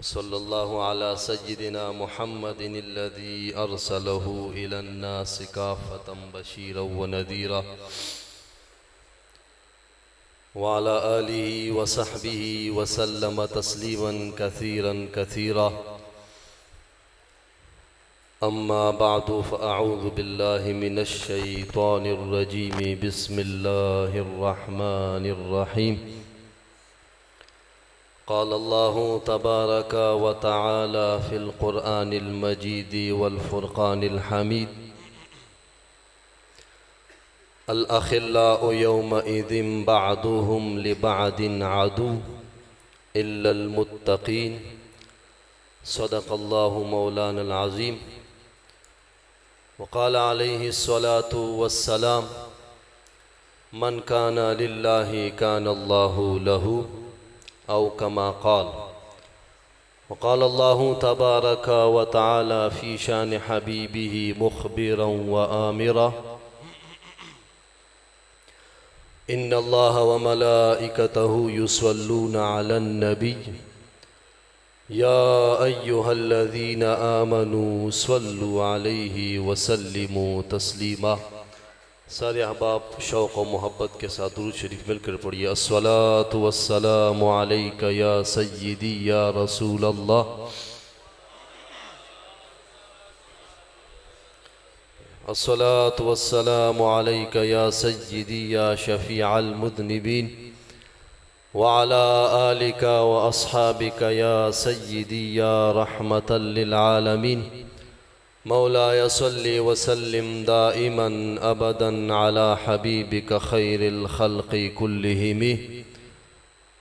सल्लल्लाहु अला सय्यिदिना मुहम्मदिन अल्लज़ी अरसलहु इलन नासि काफ़तम बशीरन व नज़ीरा व अला आलिहि व सहबिहि व सल्लम तस्लीमन कसीरन कसीरा। अम्मा बादु फ़अऊज़ु बिल्लाहि मिनश शैतानिर रजीम। बिस्मिल्लाहिर रहमानिर रहीम। क़ाल अल्लाहु तबारक व तआला फ़िल क़ुरआनिल मजीद वल फ़ुरक़ानिल हमीद। अल अख़िल्लाउ यौमइज़िन बअदुहुम लिबअदिन अदु इल्लल मुत्तक़ीन। सदक़ल्लाहु मौलानल अज़ीम। व क़ाल अलैहिस्सलातु वस्सलाम मन काना लिल्लाहि कानल्लाहु लहु औ कमा क़ाल। व क़ाल अल्लाहु तबारक व तआला फ़ी शान हबीबिही मुख़बिरन व आमिरा। इन्नल्लाह व मलाइकतहु युसल्लूना अलन नबी या अय्युहल्लज़ीना आमनू सल्लु अलैहि व सल्लिमू तस्लीमा। सारे अहबाब शौक़ व मोहब्बत के साथ दुरूद शरीफ मिलकर पढ़िए। अस्सलातु वस्सलामु अलैका या सय्यिदी या रसूल अल्लाह। अस्सलातु वस्सलामु अलैका या सय्यिदी या शफ़ीअल मुज़निबीन व अला आलिका व अस्हाबिका या सय्यिदी या रहमतल लिल आलमीन। मौलाया सल्लि व सल्लिम दाइमन अबदन अला हबीबिका खैरिल खल्क़ि कुल्लिहिम।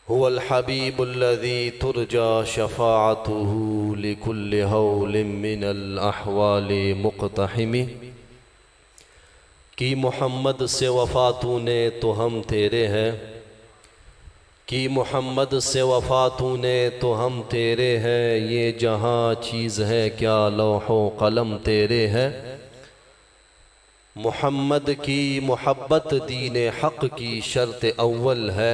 हुवल हबीबुल्लज़ी तुरजा शफ़ाअतुहु लिकुल्लि हौलिम मिनल अहवालि मुक़तहिम। कि मोहम्मद से वफ़ा तूने तो हम तेरे हैं, कि मोहम्मद से वफ़ा तूने तो हम तेरे हैं। ये जहाँ चीज़ है क्या लौहो कलम तेरे हैं। मोहम्मद की मोहब्बत दीन हक़ की शर्त अव्वल है।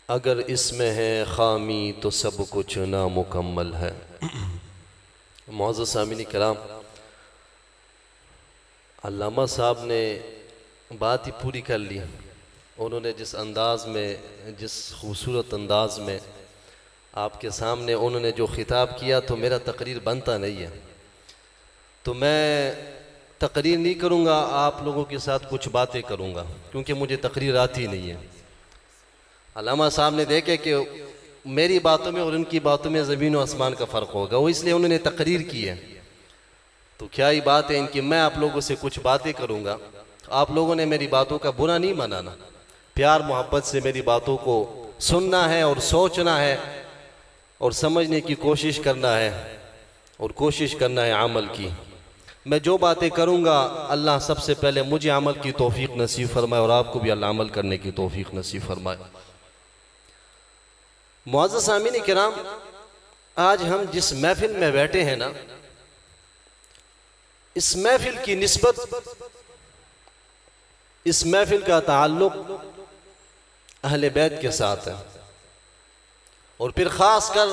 अगर इसमें है खामी तो सब कुछ नामुकम्मल है। मुअज़्ज़ज़ सामिन किराम, अल्लामा साहब ने बात ही पूरी कर ली। उन्होंने जिस अंदाज़ में, जिस खूबसूरत अंदाज़ में आपके सामने उन्होंने जो ख़िताब किया, तो मेरा तकरीर बनता नहीं है। तो मैं तकरीर नहीं करूँगा, आप लोगों के साथ कुछ बातें करूँगा, क्योंकि मुझे तकरीर आती नहीं है। अल्लामा साहब ने देखे कि मेरी बातों में और उनकी बातों में ज़मीन व आसमान का फ़र्क होगा, वो इसलिए उन्होंने तकरीर की है। तो क्या ही बात है इनकी। मैं आप लोगों से कुछ बातें करूँगा, आप लोगों ने मेरी बातों का बुरा नहीं मनाना, प्यार मोहब्बत से मेरी बातों को सुनना है और सोचना है और समझने की कोशिश करना है और कोशिश करना है अमल की। मैं जो बातें करूँगा, अल्लाह सबसे पहले मुझे अमल की तौफीक नसीब फरमाए और आपको भी अल्लाह अमल करने की तौफीक नसीब फरमाए। मुअज़्ज़ज़ सामिन किराम, आज हम जिस महफिल में बैठे हैं ना, इस महफिल की निस्बत, इस महफिल का ताल्लुक अहले बैत के साथ है और फिर ख़ास कर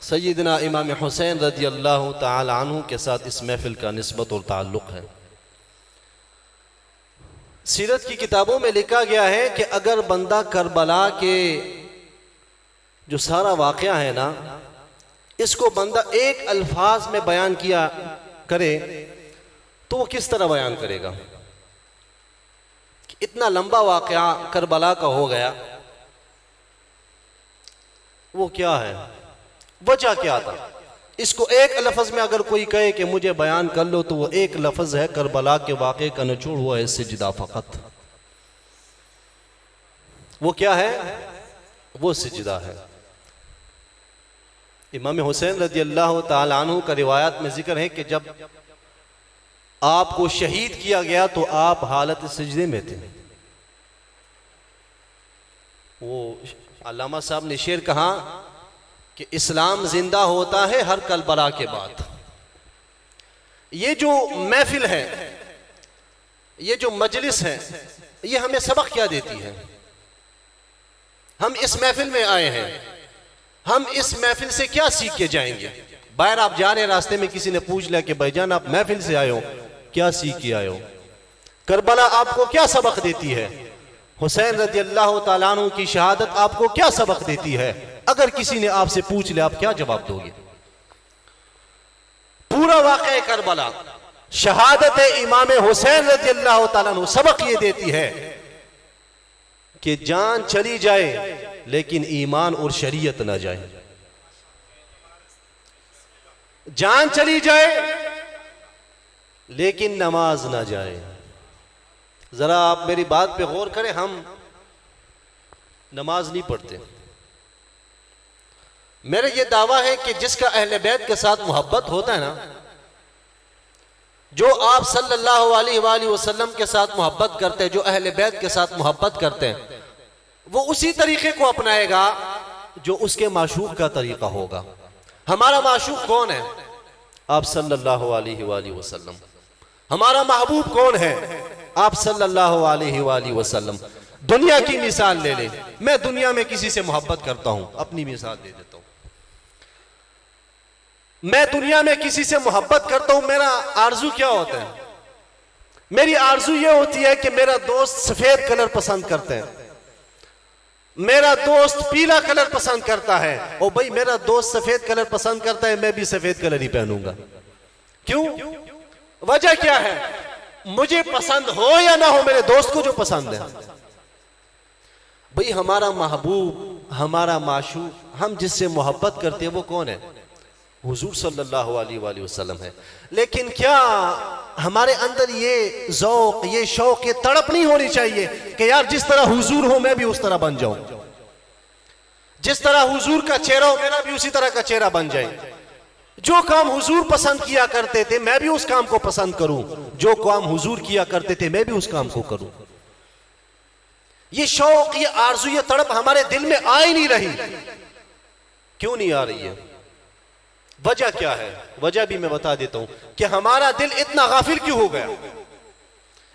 सय्यदना इमाम हुसैन रज़ी अल्लाह ताला अन्हु के साथ इस महफिल का निस्बत और ताल्लुक़ है। सीरत की किताबों में लिखा गया है कि अगर बंदा करबला के जो सारा वाक़या है ना, इसको बंदा एक अल्फाज में बयान किया करे तो वो किस तरह बयान करेगा। इतना लंबा वाक़या करबला का हो गया, वो क्या है, वजह क्या था। इसको एक लफ्ज़ में अगर कोई कहे कि मुझे बयान कर लो, तो वो एक लफ्ज़ है, करबला के वाक़े का निचोड़ हुआ है सिजदा फ़क़त। वो क्या है, वो सिजदा है। इमाम हुसैन रज़ी अल्लाह ताला अन्हु का रिवायत में जिक्र है कि जब आपको शहीद किया गया तो आप हालत सिजदे में थे। वो अल्लामा साहब ने शेर कहा कि इस्लाम जिंदा होता है हर करबला के बाद। ये जो महफिल है, ये जो मजलिस है, ये हमें सबक क्या देती है। हम इस महफिल में आए हैं हम इस महफिल से क्या सीख के जाएंगे? बाहर आप जा रहे हैं, रास्ते में किसी ने पूछ लिया कि भाईजान आप महफिल से आए हो, क्या सीख के आए हो? करबला आपको क्या सबक देती है? हुसैन रज़ी अल्लाह ताला अन्हु की शहादत आपको क्या सबक देती है? अगर किसी ने आपसे पूछ लिया, आप क्या जवाब दोगे? पूरा वाक़या करबला, शहादत इमाम हुसैन रज़ी अल्लाह ताला अन्हु सबक ये देती है कि जान चली जाए लेकिन ईमान और शरीयत ना जाए। जान चली जाए लेकिन नमाज ना जाए। जरा आप मेरी बात पे गौर करें, हम नमाज नहीं पढ़ते। मेरा ये दावा है कि जिसका अहले बैत के साथ मोहब्बत होता है ना, जो आप सल्लल्लाहु अलैहि वसल्लम के साथ मोहब्बत करते हैं, जो अहले बैत के साथ मोहब्बत करते हैं, वो उसी तरीके को अपनाएगा जो उसके माशूक का तरीका होगा। हमारा माशूक कौन है? आप सल्लल्लाहु अलैहि वसल्लम। हमारा महबूब कौन है? आप सल्लल्लाहु अलैहि वसल्लम। दुनिया की मिसाल ले ले, मैं दुनिया में किसी से मोहब्बत करता हूं, अपनी मिसाल दे देता हूं। मैं दुनिया में किसी से मोहब्बत करता हूं, मेरा आरजू क्या होता है? मेरी आरजू ये होती है कि मेरा दोस्त सफेद कलर पसंद करते हैं, मेरा दोस्त पीला कलर पसंद करता है। ओ भाई, मेरा दोस्त सफेद कलर पसंद करता है, मैं भी सफेद कलर ही पहनूंगा। क्यों? वजह क्या है? मुझे पसंद हो या ना हो, मेरे दोस्त को जो पसंद है। भाई, हमारा महबूब, हमारा माशूक, हम जिससे मोहब्बत करते हैं वो कौन है? हुजूर सल्लल्लाहु अलैहि वसल्लम है। लेकिन क्या हमारे अंदर ये ज़ौक़, ये शौक़, ये तड़प नहीं होनी चाहिए कि यार जिस तरह हुजूर हो मैं भी उस तरह बन जाऊं, जिस तरह हुजूर का चेहरा हो मेरा भी उसी तरह का चेहरा बन जाए। जो काम हुजूर पसंद किया करते थे मैं भी उस काम को पसंद करूं, जो काम हुजूर किया करते थे मैं भी उस काम को करूं। ये शौक़, ये आरज़ू, ये तड़प हमारे दिल में आ ही नहीं रही। क्यों नहीं आ रही है? वजह क्या है? वजह भी मैं बता देता हूं कि हमारा दिल इतना गाफिल क्यों हो गया,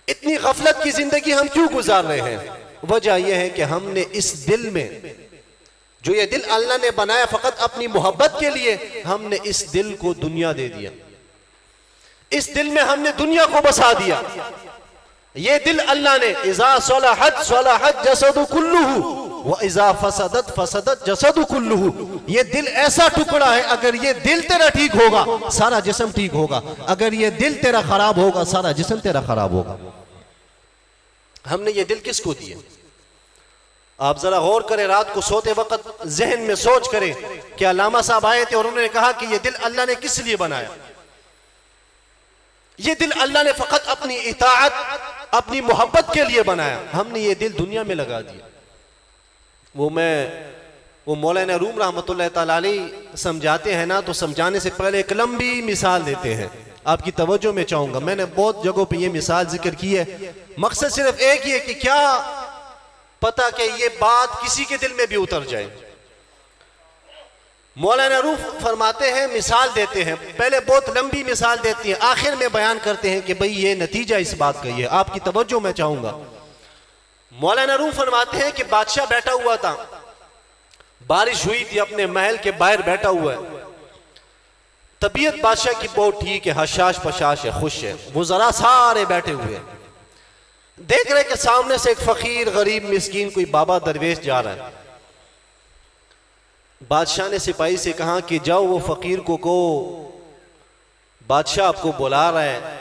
इतनी गफलत की जिंदगी हम क्यों गुजार रहे हैं? वजह यह है कि हमने इस दिल में, जो ये दिल अल्लाह ने बनाया फकत अपनी मोहब्बत के लिए, हमने इस दिल को दुनिया दे दिया। इस दिल में हमने दुनिया को बसा दिया। ये दिल अल्लाह ने इज़ा सलहत सलहत जसदु कुल्लुहु व इज़ा फसदत फसदत जसदु कुल्लुहु। ये दिल ऐसा टुकड़ा है, अगर ये दिल तेरा ठीक होगा सारा जिस्म ठीक होगा, अगर ये दिल तेरा खराब होगा सारा जिस्म तेरा खराब होगा। हमने ये दिल किसको दिए? आप जरा गौर करें, रात को सोते वक्त जहन में सोच करें कि अल्लामा साहब आए थे और उन्होंने कहा कि ये दिल अल्लाह ने किस लिए बनाया? ये दिल अल्लाह ने फकत अपनी इताअत, अपनी मोहब्बत के लिए बनाया। हमने ये दिल दुनिया में लगा दिया। वो मौलाना रूम रहमतुल्लाह ताला अलैह समझाते हैं ना, तो समझाने से पहले एक लंबी मिसाल देते हैं। आपकी तवज्जो में चाहूंगा, मैंने बहुत जगहों पे ये मिसाल जिक्र की है। मकसद सिर्फ एक ही है कि क्या पता कि ये बात किसी के दिल में भी उतर जाए। मौलाना रूफ फरमाते हैं, मिसाल देते हैं, पहले बहुत लंबी मिसाल देती हैं, आखिर में बयान करते हैं कि भाई ये नतीजा इस बात का ये। आपकी तवज्जो मैं चाहूंगा। मौलाना रूफ फरमाते हैं कि बादशाह बैठा हुआ था, बारिश हुई थी, अपने महल के बाहर बैठा हुआ है। तबीयत बादशाह की बहुत ठीक है, हशाश पशाश है, खुश है। वो जरा सारे बैठे हुए हैं, देख रहे कि सामने से एक फकीर गरीब मिस्कीन कोई बाबा दरवेश जा रहा है। बादशाह ने सिपाही से कहा कि जाओ वो फकीर को कहो बादशाह आपको बुला रहा है।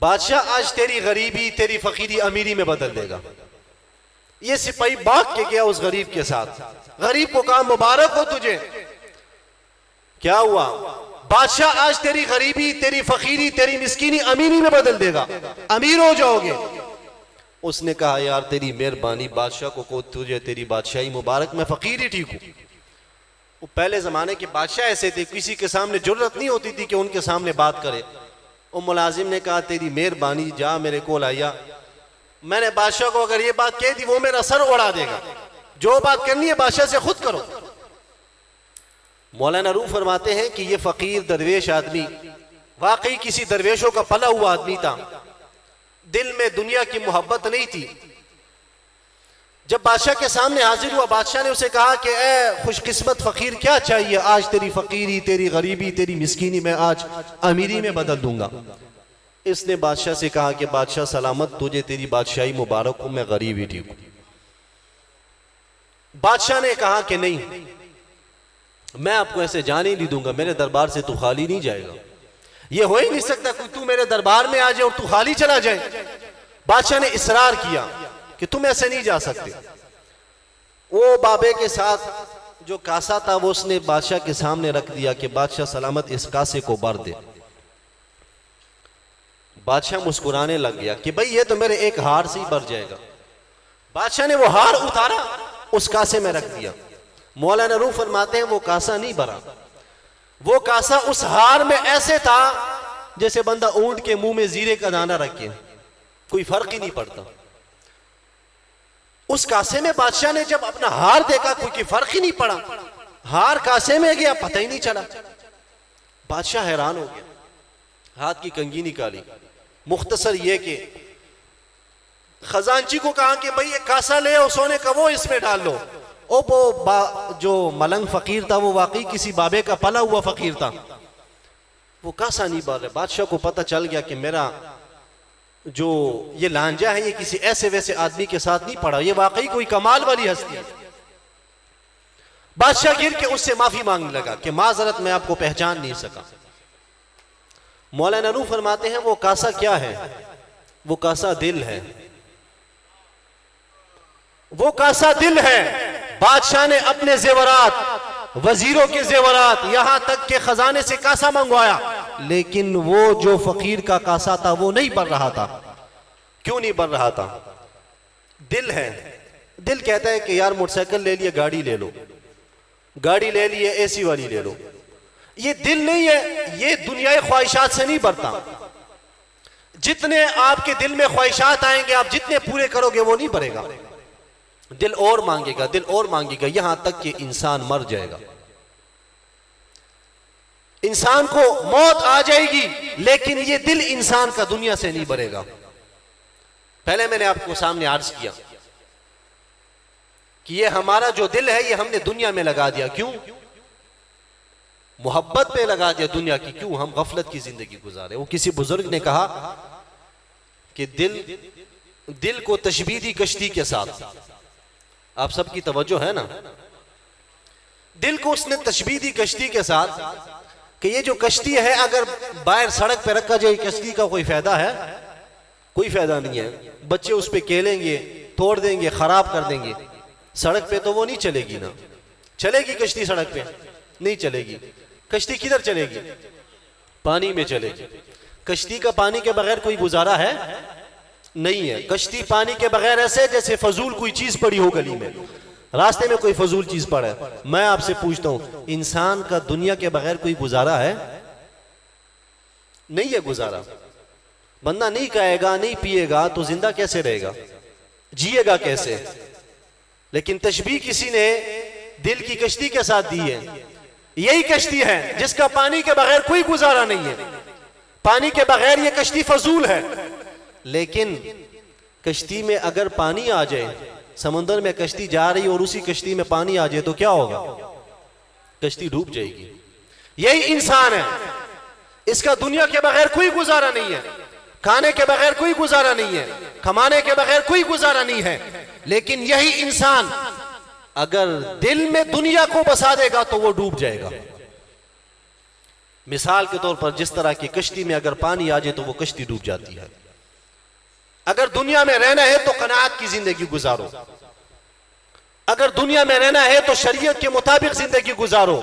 बादशाह आज तेरी गरीबी, तेरी फकीरी अमीरी में बदल देगा। ये सिपाही भाग के गया उस गरीब के साथ। गरीब को कहा मुबारक हो तुझे। क्या हुआ? बादशाह आज तेरी गरीबी, तेरी फकीरी, तेरी मिस्कीनी अमीरी में बदल देगा, अमीर हो जाओगे। उसने कहा यार तेरी मेहरबानी, बादशाह को तुझे तेरी बादशाही मुबारक, मैं फकीर ही ठीक हूं। वो पहले जमाने के बादशाह ऐसे थे, किसी के सामने जुर्रत नहीं होती थी कि उनके सामने बात करे। वो मुलाजिम ने कहा तेरी मेहरबानी, जा मेरे को लाया। मैंने बादशाह को अगर ये बात कह दी वो मेरा सर उड़ा देगा, जो बात करनी है बादशाह से खुद करो। मौलाना रूफ फरमाते हैं कि ये फकीर दरवेश आदमी वाकई किसी दरवेशों का पला हुआ आदमी था, दिल में दुनिया की मोहब्बत नहीं थी। जब बादशाह के सामने हाजिर हुआ, बादशाह ने उसे कहा कि ए खुशकिस्मत फ़कीर, क्या चाहिए? आज तेरी फ़कीरी, तेरी गरीबी, तेरी मिस्कीनी मैं आज अमीरी में बदल दूंगा। इसने बादशाह से कहा कि बादशाह सलामत, तुझे तेरी बादशाही मुबारक हो, मैं गरीब ही ठीक हूं। बादशाह ने कहा कि नहीं, मैं आपको ऐसे जाने नहीं दूंगा, मेरे दरबार से तू खाली नहीं जाएगा। ये हो ही नहीं सकता कोई तू मेरे दरबार में आ जाए और तू खाली चला जाए। बादशाह ने इसरार किया कि तुम ऐसे नहीं जा सकते। वो बाबे के साथ जो कासा था वो उसने बादशाह के सामने रख दिया कि बादशाह सलामत, इस कासे को भर दे। बादशाह मुस्कुराने लग गया कि भाई ये तो मेरे एक हार से ही भर जाएगा। बादशाह ने वो हार उतारा, उस कासे में रख दिया। मौलाना रूह फरमाते हैं वो कासा नहीं भरा, वो कासा उस हार में ऐसे था जैसे बंदा ऊंट के मुंह में जीरे का दाना रखे, कोई फर्क ही नहीं पड़ता। उस कासे में बादशाह ने जब अपना हार देखा, कोई फर्क ही नहीं पड़ा, हार कासे में गया पता ही नहीं चला। बादशाह हैरान हो गया, हाथ की कंघी निकाली, मुख्तसर ये कि खजांची को कहा कि भाई ये कासा ले और सोने का वो इसमें डाल लो। ओ वो जो मलंग फकीर था वो वाकई किसी बाबे का पला हुआ फकीर था, वो कासा नहीं भर रहे। बादशाह को पता चल गया कि मेरा जो ये लांजा है ये किसी ऐसे वैसे आदमी के साथ नहीं पड़ा, ये वाकई कोई कमाल वाली हस्ती है। बादशाह गिर के उससे माफी मांगने लगा कि माजरत मैं आपको पहचान नहीं सका। मौलाना रूह फरमाते हैं वो कासा क्या है? वो कासा दिल है, वो कासा दिल है। बादशाह ने अपने जेवरात, वजीरों के जेवरात, यहां तक के खजाने से कासा मंगवाया, लेकिन वो जो फकीर का कासा था वो नहीं भर रहा था। क्यों नहीं भर रहा था? दिल है। दिल कहता है कि यार मोटरसाइकिल ले लिए, गाड़ी ले लो, गाड़ी ले लिए, एसी वाली ले लो। ये दिल नहीं है, ये दुनियाई ख्वाहिशात से नहीं भरता। जितने आपके दिल में ख्वाहिशात आएंगे, आप जितने पूरे करोगे वो नहीं भरेगा। दिल और मांगेगा, दिल और मांगेगा, यहां तक कि इंसान मर जाएगा। इंसान को मौत आ जाएगी, लेकिन ये दिल इंसान का दुनिया से नहीं भरेगा। पहले मैंने आपको सामने अर्ज किया कि ये हमारा जो दिल है ये हमने दुनिया में लगा दिया। क्यों? मोहब्बत पे लगा दिया दुनिया की। क्यों? हम गफलत की जिंदगी गुजारे। वो किसी बुजुर्ग ने कहा कि दिल को तशबीह दी कश्ती के साथ। आप सबकी तवज्जो है ना? दिल को उसने तशबीह दी कश्ती के साथ कि ये जो कश्ती है अगर बाहर सड़क पे रखा जाए, कश्ती का कोई फायदा है? कोई फायदा नहीं है। बच्चे उस पे खेलेंगे, तोड़ देंगे, खराब कर देंगे। सड़क पे तो वो नहीं चलेगी ना। चलेगी कश्ती सड़क पे? नहीं चलेगी। कश्ती किधर चलेगी? पानी में चलेगी। कश्ती का पानी के बगैर कोई गुजारा है? नहीं है। कश्ती पानी के बगैर ऐसे जैसे फजूल कोई चीज पड़ी हो गली में, रास्ते में कोई फजूल चीज पड़ा है। मैं आपसे पूछता हूं, इंसान का दुनिया के बगैर कोई गुजारा है? नहीं है गुजारा। बंदा नहीं खाएगा, नहीं पिएगा तो जिंदा कैसे रहेगा? जिएगा कैसे? लेकिन तशबीह किसी ने दिल की कश्ती के साथ दी है। यही कश्ती है जिसका पानी के बगैर कोई गुजारा नहीं है। पानी के बगैर ये कश्ती फजूल है। लेकिन कश्ती में अगर पानी आ जाए, समुद्र में कश्ती जा रही और उसी कश्ती में पानी आ जाए तो क्या होगा? कश्ती डूब जाएगी। यही इंसान है, इसका दुनिया के बगैर कोई गुजारा नहीं है, खाने के बगैर कोई गुजारा नहीं है, कमाने के बगैर कोई गुजारा नहीं है। लेकिन यही इंसान अगर दिल में दुनिया को बसा देगा तो वो डूब जाएगा। मिसाल के तौर पर जिस तरह की कश्ती में अगर पानी आ जाए तो वो कश्ती डूब जाती है। अगर दुनिया में रहना है तो कनात की जिंदगी गुजारो। अगर दुनिया में रहना है तो शरीयत के मुताबिक जिंदगी गुजारो।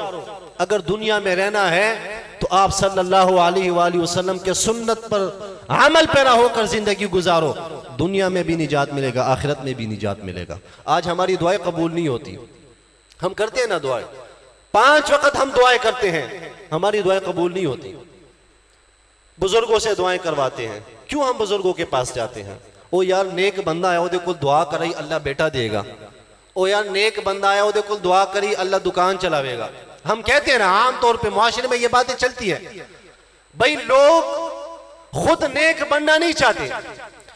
अगर दुनिया में रहना है तो आप सल्लल्लाहु अलैहि वसल्लम के सुन्नत पर अमल पैरा होकर जिंदगी गुजारो। दुनिया में भी निजात मिलेगा, आखिरत में भी निजात मिलेगा। आज हमारी दुआएं कबूल नहीं होती। हम करते हैं ना दुआएं, 5 वक्त हम दुआएं करते हैं, हमारी दुआएं कबूल नहीं होती। बुजुर्गों से दुआएं करवाते हैं। क्यों हम बुजुर्गों के पास जाते हैं? ओ यार नेक बंदा है, ओदे को दुआ कराई अल्लाह बेटा देगा। ओ यार नेक बंदा है, ओदे को दुआ करी अल्लाह दुकान चलावेगा। हम कहते हैं ना, आमतौर पे मुआशरे में ये बातें चलती है। भाई लोग खुद नेक बनना नहीं चाहते।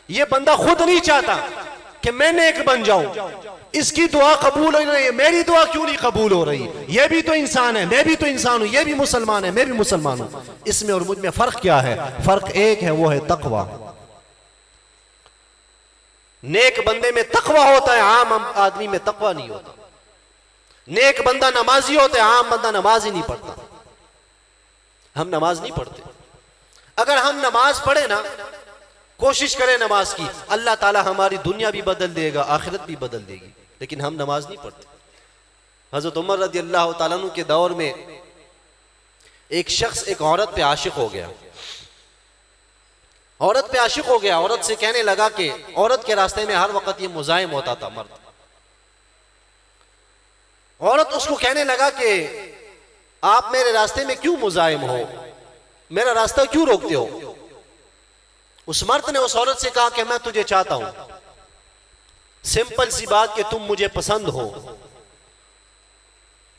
ये बंदा खुद नहीं चाहता कि मैं नेक बन जाऊं, इसकी दुआ कबूल हो रही है, मेरी दुआ क्यों नहीं कबूल हो रही? ये भी तो इंसान है, मैं भी तो इंसान हूं, ये भी मुसलमान है, मैं भी मुसलमान हूं। इसमें और मुझ में फर्क क्या है? फर्क एक है, वो है तकवा। नेक बंदे में तकवा होता है, आम आदमी में तकवा नहीं होता। नेक बंदा नमाजी होता है, आम बंदा नमाज ही नहीं पढ़ता। हम नमाज नहीं पढ़ते। अगर हम नमाज पढ़े ना, कोशिश करें नमाज की, अल्लाह ताला हमारी दुनिया भी बदल देगा, आखिरत भी बदल देगी। लेकिन हम नमाज नहीं पढ़ते। हजरत उमर रज़ी अल्लाह ताला अन्हु के दौर में एक शख्स एक औरत पे आशिक हो गया। औरत पे आशिक हो गया, औरत से कहने लगा कि औरत के रास्ते में हर वक्त ये मुजाहिम होता था मर्द। औरत उसको कहने लगा कि आप मेरे रास्ते में क्यों मुजाहिम हो, मेरा रास्ता क्यों रोकते हो? उस मर्द ने उस औरत से कहा कि मैं तुझे चाहता हूं, सिंपल सी बात कि तुम मुझे पसंद हो।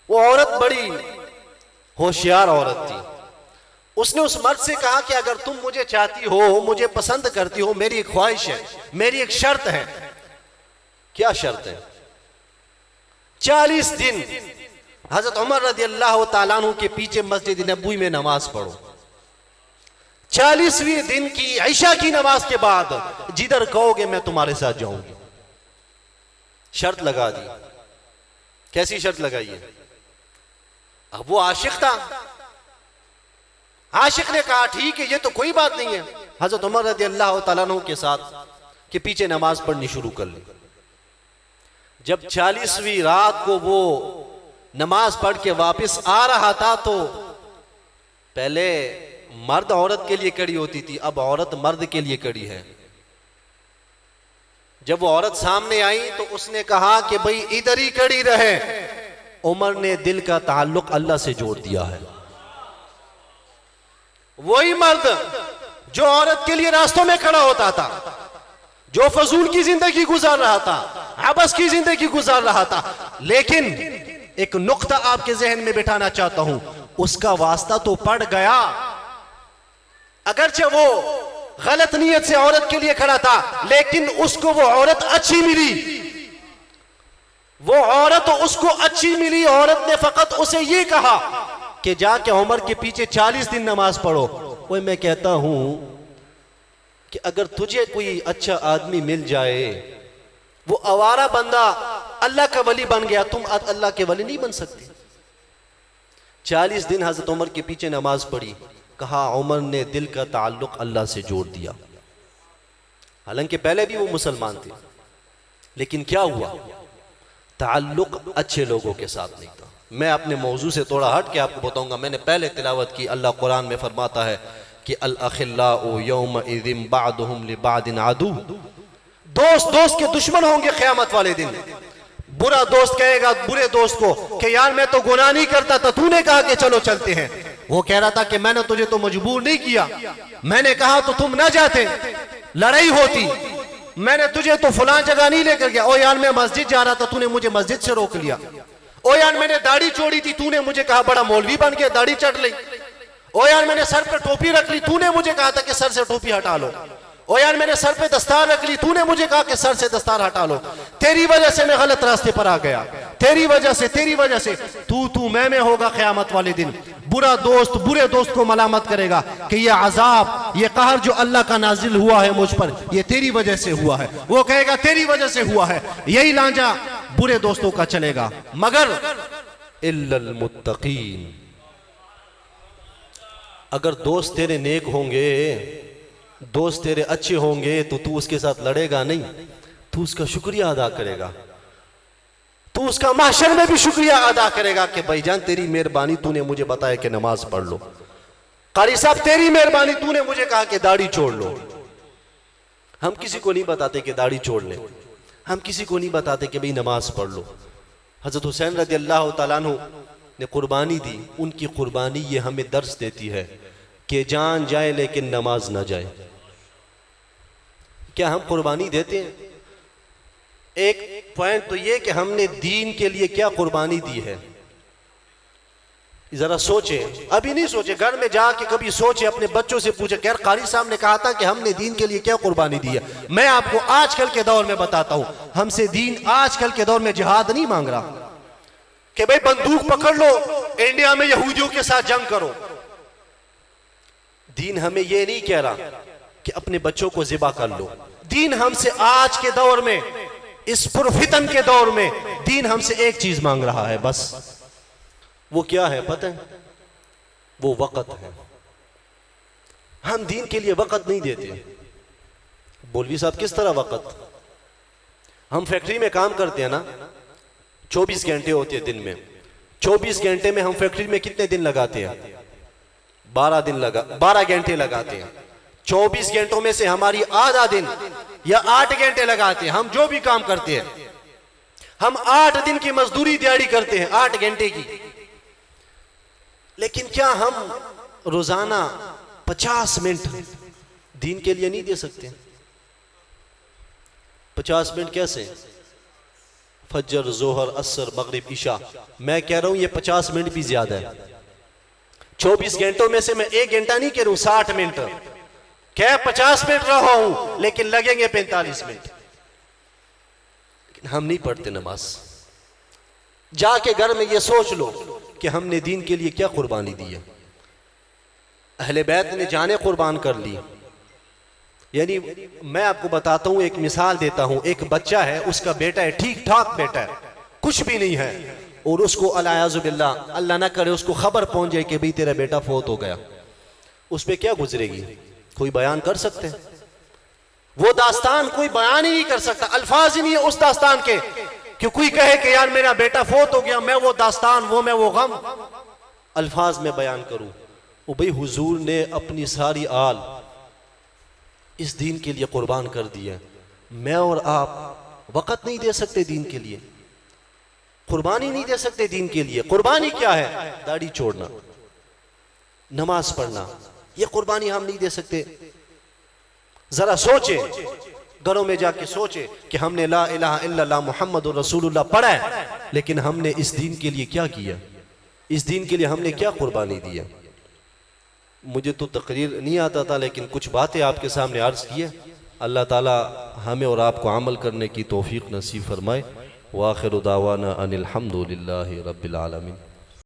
वो औरत बड़ी होशियार औरत थी। उसने उस मर्द से कहा कि अगर तुम मुझे चाहती हो, मुझे पसंद करती हो, मेरी एक ख्वाहिश है, मेरी एक शर्त है। क्या शर्त है? 40 दिन हजरत उमर रज़ी अल्लाह तआला अन्हु के पीछे मस्जिद नबवी में नमाज पढ़ो। 40वें दिन की ईशा की नमाज के बाद जिधर कहोगे मैं तुम्हारे साथ जाऊंगी। शर्त लगा दी। कैसी शर्त लगाई है? अब वो आशिक था। आशिक ने कहा ठीक है, ये तो कोई बात नहीं है। हजरत उमर रज़ी अल्लाह तआला अन्हु के साथ के पीछे नमाज पढ़नी शुरू कर ली। जब 40वीं रात को वो नमाज पढ़ के वापस आ रहा था तो पहले मर्द औरत के लिए खड़ी होती थी, अब औरत मर्द के लिए खड़ी है। जब वो औरत सामने आई तो उसने कहा कि भाई इधर ही खड़ी रहे। उमर ने दिल का ताल्लुक अल्लाह से जोड़ दिया है। वही मर्द जो औरत के लिए रास्तों में खड़ा होता था, जो फजूल की जिंदगी गुजार रहा था, अबस की जिंदगी गुजार रहा था, लेकिन एक नुक्ता आपके जहन में बिठाना चाहता हूं, उसका वास्ता तो पड़ गया। अगरचे वो गलत नीयत से औरत के लिए खड़ा था, लेकिन उसको वो औरत अच्छी मिली। वो औरत उसको अच्छी मिली। औरत ने फकत उसे ये कहा कि जाके उमर के पीछे 40 दिन नमाज पढ़ो। कोई मैं कहता हूं कि अगर तुझे कोई अच्छा आदमी मिल जाए, वो आवारा बंदा अल्लाह का वली बन गया, तुम अल्लाह के वली नहीं बन सकते। 40 दिन हजरत उमर के पीछे नमाज पढ़ी। कहा उमर ने दिल का ताल्लुक अल्लाह से जोड़ दिया। हालांकि पहले भी वो मुसलमान थे, लेकिन क्या हुआ? ताल्लुक अच्छे लोगों के साथ नहीं था। मैं अपने मौजू से थोड़ा हट के आपको बताऊंगा। मैंने पहले तिलावत की, अल्लाह कुरान में फरमाता है कि अल अखिल्लाउ यौमइज़िन बादुहुम लिबादिन अदू। दोस्त दोस्त के दुश्मन होंगे क़यामत वाले दिन। बुरा दोस्त कहेगा बुरे दोस्त को कि यार मैं तो गुनाह नहीं करता था, तूने कहा कि चलो चलते हैं। वो कह रहा था कि मैंने तुझे तो मजबूर नहीं किया, मैंने कहा तो तुम ना जाते, लड़ाई होती। मैंने तुझे तो फलां जगह नहीं लेकर गया। ओ यार मैं मस्जिद जा रहा था, तूने मुझे मस्जिद से रोक लिया। ओ यार मैंने दाढ़ी छोड़ी थी, तूने मुझे कहा बड़ा मौलवी बन गया, दाढ़ी चढ़ ली। ओ यार मैंने सर पर टोपी रख ली, तूने मुझे कहा था कि सर से टोपी हटा लो। ओ यार मैंने सर पे दस्तार रख ली, तूने मुझे कहा कि सर से दस्तार हटा लो। तेरी वजह से मैं गलत रास्ते पर आ गया, तेरी वजह से तू मैं होगा क़यामत वाले दिन। बुरा दोस्त बुरे दोस्त को मलामत करेगा कि ये अजाब, ये कहर जो अल्लाह का नाजिल हुआ है मुझ पर, ये तेरी वजह से हुआ है। वो कहेगा तेरी वजह से हुआ है। यही लांजा बुरे दोस्तों का चलेगा। मगर इल्लल मुत्तकीन, अगर दोस्त तेरे नेक होंगे, दोस्त तेरे अच्छे होंगे, तो तू उसके साथ लड़ेगा नहीं, तू उसका शुक्रिया अदा करेगा। तू उसका महशर में भी शुक्रिया अदा करेगा कि भाईजान तेरी मेहरबानी, तूने मुझे बताया कि नमाज पढ़ लो। कारी साहब तेरी मेहरबानी, तूने मुझे कहा कि दाढ़ी छोड़ लो। हम किसी को नहीं बताते कि दाढ़ी छोड़ ले, हम किसी को नहीं बताते कि भाई नमाज पढ़ लो। हजरत हुसैन रज़ी अल्लाह तआला अन्हु ने कुर्बानी दी। उनकी कुर्बानी ये हमें दर्स देती है कि जान जाए लेकिन नमाज ना जाए। क्या हम कुर्बानी देते हैं? एक पॉइंट तो ये कि हमने दीन के लिए क्या कुर्बानी दी है। जरा सोचे, अभी नहीं सोचे, घर में जाके कभी सोचे, अपने बच्चों से पूछे यार कारी साहब ने कहा था कि हमने दीन के लिए क्या कुर्बानी दी है। मैं आपको आजकल के दौर में बताता हूं, हमसे दीन आजकल के दौर में जिहाद नहीं मांग रहा कि भाई बंदूक पकड़ लो इंडिया में यहूदियों के साथ जंग करो। दीन हमें यह नहीं कह रहा कि अपने बच्चों को ज़िबा कर लो। दीन हमसे आज के दौर में, इस पुरफितन के दौर में, दीन हमसे एक चीज मांग रहा है बस। वो क्या है पता है? वो वक़्त है। हम दीन के लिए वक़्त नहीं देते। मौलवी साहब किस तरह वक़्त? हम फैक्ट्री में काम करते हैं ना, 24 घंटे होते हैं दिन में। 24 घंटे में हम फैक्ट्री में कितने दिन लगाते हैं? 12 घंटे लगाते हैं। 24 घंटों में से हमारी आधा दिन या 8 घंटे लगाते हैं। हम जो भी काम करते हैं, हम 8 दिन की मजदूरी दिहाड़ी करते हैं, 8 घंटे की। लेकिन क्या हम रोजाना 50 मिनट दीन के लिए नहीं दे सकते? 50 मिनट कैसे? फजर, जोहर, असर, मगरिब, इशा। मैं कह रहा हूं ये 50 मिनट भी ज्यादा है। 24 घंटों में से मैं 1 घंटा नहीं कह रहा हूं, 60 मिनट। क्या 50 मिनट रहा हूं, लेकिन लगेंगे 45 मिनट। लेकिन हम नहीं पढ़ते नमाज। जाके घर में ये सोच लो कि हमने दीन के लिए क्या कुर्बानी दी है। अहले बैत ने जाने कुर्बान कर ली। यानी मैं आपको बताता हूं, एक मिसाल देता हूं। एक बच्चा है, उसका बेटा है, ठीक ठाक बेटा है, कुछ भी नहीं है, और उसको अल्लाह अल्लाह ना करे उसको खबर पहुंच जाए कि भाई तेरा बेटा फौत हो गया। उस पर क्या गुजरेगी? कोई बयान कर सकते हैं? वो दास्तान कोई बयान ही नहीं कर सकता। अल्फाज ही नहीं है उस दास्तान के कि कोई कहे कि यार मेरा बेटा फौत हो गया, मैं वो दास्तान, मैं वो गम अल्फाज में बयान करूं। वो भाई हुजूर ने अपनी सारी आल इस दीन के लिए कुर्बान कर दिया। मैं और आप वक़्त नहीं दे सकते दीन के लिए, कुर्बानी नहीं दे सकते दीन के लिए। कुर्बानी क्या है? दाढ़ी छोड़ना, नमाज पढ़ना, ये कुर्बानी हम नहीं दे सकते। जरा सोचे, घरों में जाके सोचे कि हमने ला इलाहा इल्लल्लाह मुहम्मदुर रसूलुल्लाह पढ़ा है, लेकिन हमने इस दीन के लिए क्या किया? इस दीन के लिए हमने क्या कुर्बानी दी है? मुझे तो तकरीर नहीं आता था, लेकिन कुछ बातें आपके सामने अर्ज की है। अल्लाह ताला हमें और आपको अमल करने की तौफीक नसीब फरमाए। व आखिरु दावाना अनिल हम्दुलिल्लाहि रब्बिल आलमीन।